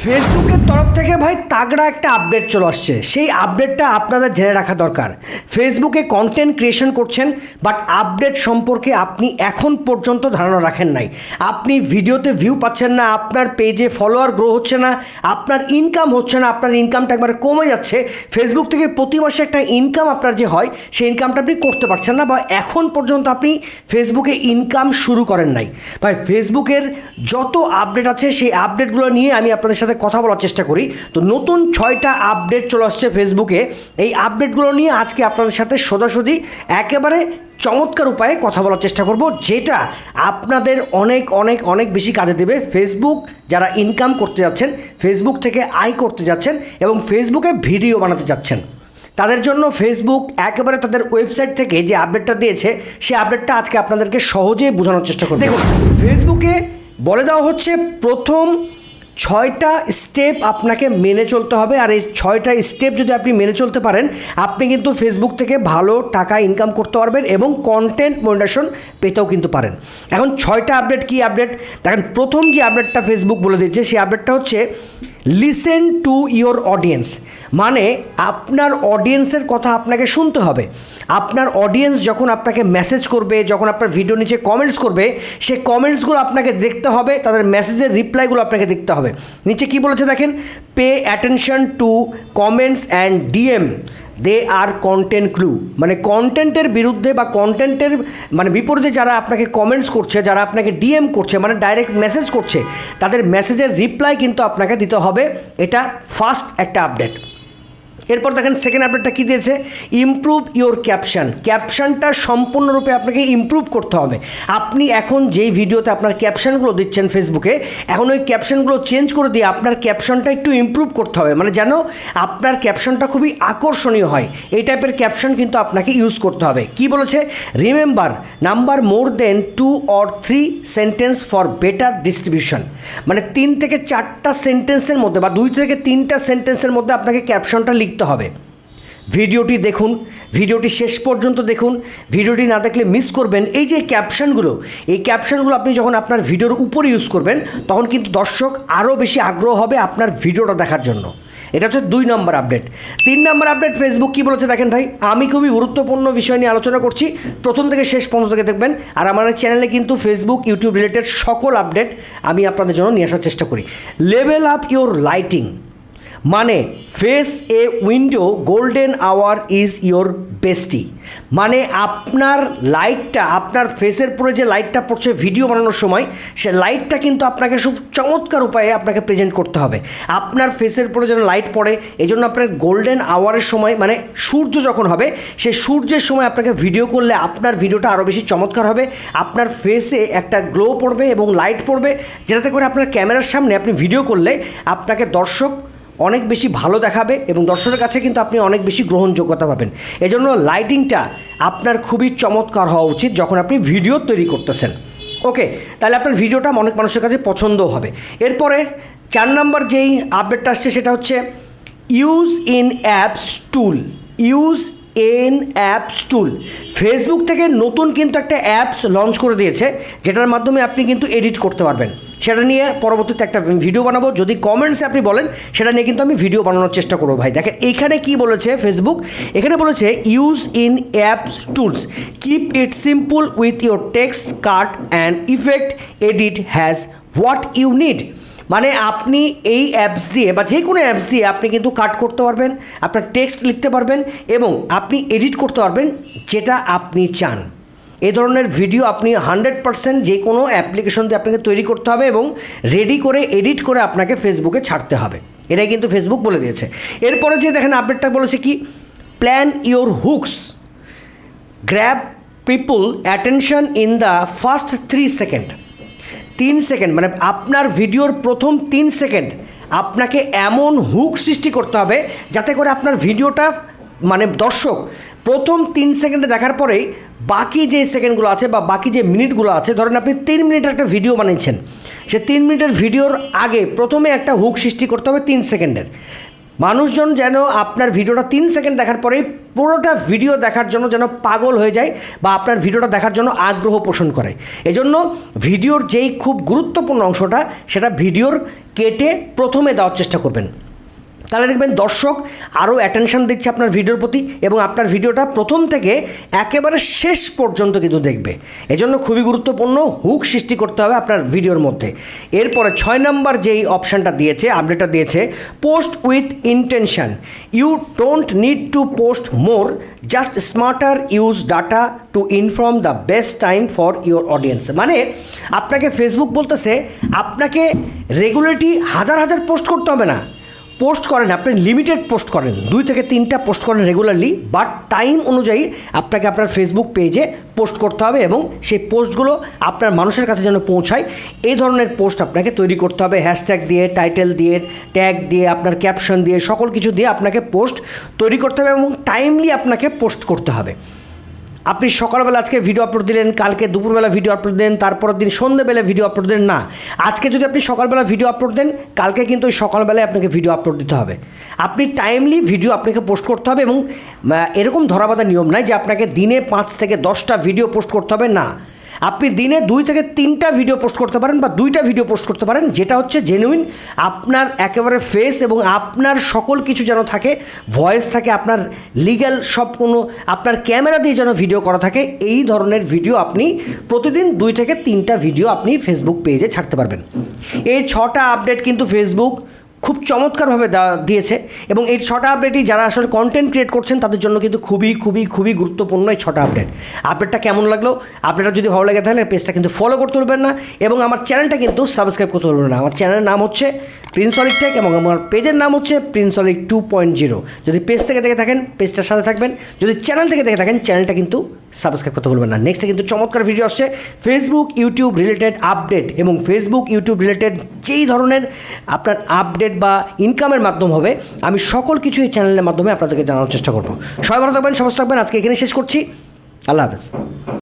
ফেসবুকের তরফ থেকে ভাই তাগড়া একটা আপডেট চলে আসছে। সেই আপডেটটা আপনাদের জেনে রাখা দরকার। ফেসবুকে কন্টেন্ট ক্রিয়েশন করছেন, বাট আপডেট সম্পর্কে আপনি এখন পর্যন্ত ধারণা রাখেন নাই। আপনি ভিডিওতে ভিউ পাচ্ছেন না, আপনার পেজে ফলোয়ার গ্রো হচ্ছে না, আপনার ইনকাম হচ্ছে না, আপনার ইনকামটা একবারে কমে যাচ্ছে। ফেসবুক থেকে প্রতি মাসে একটা ইনকাম আপনার যে হয়, সেই ইনকামটা আপনি করতে পারছেন না, বা এখন পর্যন্ত আপনি ফেসবুকে ইনকাম শুরু করেন নাই। ভাই ফেসবুকের যত আপডেট আছে সেই আপডেটগুলো নিয়ে আমি আপনাদের সাথে কথা বলার চেষ্টা করি। তো নতুন 6টা আপডেট চলে আসছে ফেসবুকে। এই আপডেটগুলো নিয়ে আজকে আপনাদের সাথে সোজাসুজি একেবারে চমৎকার উপায়ে কথা বলার চেষ্টা করব, যেটা আপনাদের অনেক অনেক অনেক বেশি কাজে দেবে। ফেসবুক যারা ইনকাম করতে যাচ্ছেন, ফেসবুক থেকে আয় করতে যাচ্ছেন এবং ফেসবুকে ভিডিও বানাতে যাচ্ছেন, তাদের জন্য ফেসবুক একেবারে তাদের ওয়েবসাইট থেকে যে আপডেটটা দিয়েছে, সেই আপডেটটা আজকে আপনাদেরকে সহজেই বোঝানোর চেষ্টা করব। দেখুন, ফেসবুকে বলে দেওয়া হচ্ছে প্রথম 6টা স্টেপ আপনাকে মেনে চলতে হবে। আর এই 6টা স্টেপ যদি আপনি মেনে চলতে পারেন, আপনি কিন্তু ফেসবুক থেকে ভালো টাকা ইনকাম করতে পারবেন এবং কন্টেন্ট মনিটাইজেশন পেতেও কিন্তু পারেন। এখন 6টা আপডেট কি আপডেট দেখেন। প্রথম যে আপডেটটা ফেসবুক বলে দিচ্ছে, সেই আপডেটটা হচ্ছে লিসেন টু ইয়োর অডিয়েন্স। মানে আপনার অডিয়েন্সের কথা আপনাকে শুনতে হবে। আপনার অডিয়েন্স যখন আপনাকে মেসেজ করবে, যখন আপনার ভিডিও নিচে কমেন্টস করবে, সেই কমেন্টসগুলো আপনাকে দেখতে হবে, তাদের মেসেজের রিপ্লাইগুলো আপনাকে দেখতে হবে। নিচে কি বলেছে দেখেন, pay attention to comments and DM, they are content clue. মানে কন্টেন্টের বিরুদ্ধে বা কন্টেন্টের মানে বিপরীতে যারা আপনাকে কমেন্টস করছে, যারা আপনাকে ডিএম করছে, মানে ডাইরেক্ট মেসেজ করছে, তাদের মেসেজের রিপ্লাই কিন্তু আপনাকে দিতে হবে। এটা ফার্স্ট একটা আপডেট। এরপর দেখেন সেকেন্ড আপডেটটা কী দিয়েছে, ইমপ্রুভ ইওর ক্যাপশন। ক্যাপশনটা সম্পূর্ণরূপে আপনাকে ইমপ্রুভ করতে হবে। আপনি এখন যেই ভিডিওতে আপনার ক্যাপশনগুলো দিচ্ছেন ফেসবুকে, এখন ওই ক্যাপশনগুলো চেঞ্জ করে দিয়ে আপনার ক্যাপশনটা একটু ইমপ্রুভ করতে হবে। মানে যেন আপনার ক্যাপশনটা খুবই আকর্ষণীয় হয়, এই টাইপের ক্যাপশন কিন্তু আপনাকে ইউজ করতে হবে। কি বলেছে, remember number more than 2 or 3 sentence for better distribution. মানে 3 থেকে 4টা সেন্টেন্সের মধ্যে বা 2 থেকে 3টা সেন্টেন্সের মধ্যে আপনাকে ক্যাপশনটা লিখতে হবে। ভিডিওটি দেখুন, ভিডিওটি শেষ পর্যন্ত দেখুন, ভিডিওটি না দেখলে মিস করবেন। এই যে ক্যাপশনগুলো, এই ক্যাপশনগুলো আপনি যখন আপনার ভিডিওর উপরে ইউজ করবেন, তখন কিন্তু দর্শক আরও বেশি আগ্রহ হবে আপনার ভিডিওটা দেখার জন্য। এটা হচ্ছে 2 number update. 3 number update Facebook কী বলেছে দেখেন ভাই। আমি খুবই গুরুত্বপূর্ণ বিষয় নিয়ে আলোচনা করছি, প্রথম থেকে শেষ পর্যন্ত থেকে দেখবেন। আর আমার চ্যানেলে কিন্তু ফেসবুক ইউটিউব রিলেটেড সকল আপডেট আমি আপনাদের জন্য নিয়ে আসার চেষ্টা করি। Level up your lighting. মানে face a window golden hour is your bestie. মানে আপনার লাইটটা, আপনার ফেসের পরে যে লাইটটা পড়ছে ভিডিও বানানোর সময়, সে লাইটটা কিন্তু আপনাকে খুব চমৎকার উপায়ে আপনাকে প্রেজেন্ট করতে হবে। আপনার ফেসের পরে যেন লাইট পড়ে, এই জন্য আপনার গোল্ডেন আওয়ারের সময়, মানে সূর্য যখন হবে, সেই সূর্যের সময় আপনাকে ভিডিও করলে আপনার ভিডিওটা আরও বেশি চমৎকার হবে। আপনার ফেসে একটা গ্লো পড়বে এবং লাইট পড়বে, যেটাতে করে আপনার ক্যামেরার সামনে আপনি ভিডিও করলে আপনাকে দর্শক অনেক বেশি ভালো দেখাবে এবং দর্শকের কাছে কিন্তু আপনি অনেক বেশি গ্রহণযোগ্যতা পাবেন। এজন্য লাইটিংটা আপনার খুবই চমৎকার হওয়া উচিত যখন আপনি ভিডিও তৈরি করতেছেন। ওকে, তাহলে আপনার ভিডিওটা অনেক মানুষের কাছে পছন্দও হবে। এরপরে 4 নম্বর যেই আপডেটটা আসছে, সেটা হচ্ছে use in apps tool. Use in apps tool. Facebook থেকে নতুন কিন্তু একটা অ্যাপস লঞ্চ করে দিয়েছে, যেটার মাধ্যমে আপনি কিন্তু এডিট করতে পারবেন। সেটা নিয়ে পরবর্তীতে একটা ভিডিও বানাবো। যদি কমেন্টসে আপনি বলেন, সেটা নিয়ে কিন্তু আমি ভিডিও বানানোর চেষ্টা করবো ভাই। দেখেন এইখানে কি বলেছে ফেসবুক, এখানে বলেছে use in apps tools, keep it simple with your text, cut and effect, edit has what you need. মানে আপনি এই অ্যাপস দিয়ে বা যে কোনো অ্যাপস দিয়ে আপনি কিন্তু কাট করতে পারবেন, আপনার টেক্সট লিখতে পারবেন এবং আপনি এডিট করতে পারবেন যেটা আপনি চান। এ ধরনের ভিডিও আপনি 100% যে কোনো অ্যাপ্লিকেশন দিয়ে আপনাকে তৈরি করতে হবে এবং রেডি করে এডিট করে আপনাকে ফেসবুকে ছাড়তে হবে। এটাই কিন্তু ফেসবুক বলে দিয়েছে। এরপরে যে দেখেন আপডেটটা বলেছে কি, plan your hooks, grab people attention in the first 3 second. 3 second মানে আপনার ভিডিওর প্রথম 3 সেকেন্ড আপনাকে এমন হুক সৃষ্টি করতে হবে যাতে করে আপনার ভিডিওটা মানে দর্শক প্রথম 3 সেকেন্ডে দেখার পরেই বাকি যে সেকেন্ডগুলো আছে বা বাকি যে মিনিটগুলো আছে, ধরেন আপনি 3 মিনিটের একটা ভিডিও বানিয়েছেন, সে 3 মিনিটের ভিডিওর আগে প্রথমে একটা হুক সৃষ্টি করতে হবে 3 সেকেন্ডের। মানুষজন যেন আপনার ভিডিওটা 3 সেকেন্ড দেখার পরেই পুরোটা ভিডিও দেখার জন্য যেন পাগল হয়ে যায় বা আপনার ভিডিওটা দেখার জন্য আগ্রহ পোষণ করে। এজন্য ভিডিওর যেই খুব গুরুত্বপূর্ণ অংশটা সেটা ভিডিওর কেটে প্রথমে দেওয়ার চেষ্টা করবেন। তাহলে দেখবেন দর্শক আরও অ্যাটেনশন দিচ্ছে আপনার ভিডিওর প্রতি এবং আপনার ভিডিওটা প্রথম থেকে একেবারে শেষ পর্যন্ত কিন্তু দেখবে। এজন্য খুবই গুরুত্বপূর্ণ হুক সৃষ্টি করতে হবে আপনার ভিডিওর মধ্যে। এরপরে 6 নম্বর যেই অপশানটা দিয়েছে, আপডেটটা দিয়েছে, post with intention. You don't need to post more, just smarter use data to inform the best time for your audience. মানে আপনাকে ফেসবুক বলতেছে আপনাকে রেগুলারলি হাজার হাজার পোস্ট করতে হবে না, পোস্ট করেন, আপনি লিমিটেড পোস্ট করেন, 2 থেকে 3টা পোস্ট করেন রেগুলারলি, বাট টাইম অনুযায়ী আপনাকে আপনার ফেসবুক পেজে পোস্ট করতে হবে এবং সেই পোস্টগুলো আপনার মানুষের কাছে যেন পৌঁছায় এই ধরনের পোস্ট আপনাকে তৈরি করতে হবে। হ্যাশট্যাগ দিয়ে, টাইটেল দিয়ে, ট্যাগ দিয়ে, আপনার ক্যাপশন দিয়ে, সকল কিছু দিয়ে আপনাকে পোস্ট তৈরি করতে হবে এবং টাইমলি আপনাকে পোস্ট করতে হবে। আপনি সকালবেলা আজকে ভিডিও আপলোড দিলেন, কালকে দুপুরবেলা ভিডিও আপলোড দেন, তারপরের দিন সন্ধ্যেবেলা ভিডিও আপলোড দেন না। আজকে যদি আপনি সকালবেলা ভিডিও আপলোড দেন, কালকে কিন্তু ওই সকালবেলায় আপনাকে ভিডিও আপলোড দিতে হবে। আপনি টাইমলি ভিডিও আপনাকে পোস্ট করতে হবে এবং এরকম ধরাবাঁধা নিয়ম নাই যে আপনাকে দিনে 5 থেকে 10টা ভিডিও পোস্ট করতে হবে, না। আপনি দিনে 2 থেকে 3টা ভিডিও পোস্ট করতে পারেন বা 2টা ভিডিও পোস্ট করতে পারেন, যেটা হচ্ছে জেনুইন, আপনার একেবারে ফেস এবং আপনার সকল কিছু যেন থাকে, ভয়েস থাকে, আপনার লিগ্যাল সব কোনো আপনার ক্যামেরা দিয়ে যেন ভিডিও করা থাকে। এই ধরনের ভিডিও আপনি প্রতিদিন 2 থেকে 3টা ভিডিও আপনি ফেসবুক পেজে ছাড়তে পারবেন। এই 6টা আপডেট কিন্তু ফেসবুক খুব চমৎকারভাবে দিয়েছে এবং এই 6টা আপডেটই যারা আসলে কন্টেন্ট ক্রিয়েট করছেন তাদের জন্য কিন্তু খুবই খুবই খুবই গুরুত্বপূর্ণ এই 6টা আপডেট। আপডেটটা কেমন লাগলো, আপডেটটা যদি ভালো লাগে তাহলে পেজটা কিন্তু ফলো করতে ভুলবেন না এবং আমার চ্যানেলটা কিন্তু সাবস্ক্রাইব করতে ভুলবেন না। আমার চ্যানেলের নাম হচ্ছে প্রিন্স অলিক টেক এবং আমার পেজের নাম হচ্ছে প্রিন্স অলিক 2.0। যদি পেজ থেকে দেখে থাকেন পেজটার সাথে থাকবেন, যদি চ্যানেল থেকে দেখে থাকেন চ্যানেলটা কিন্তু সাবস্ক্রাইব করতে ভুলবেন না। নেক্সটে কিন্তু চমৎকার ভিডিও আসছে ফেসবুক ইউটিউব রিলেটেড আপডেট এবং ফেসবুক ইউটিউব রিলেটেড যেই ধরনের আপনার আপডেট বা ইনকামের মাধ্যম হবে, আমি সকল কিছু এই চ্যানেলের মাধ্যমে আপনাদেরকে জানানোর চেষ্টা করব। সবাই ভালো থাকবেন, সুস্থ থাকবেন। আজকে এখানে শেষ করছি। আল্লাহ হাফেজ।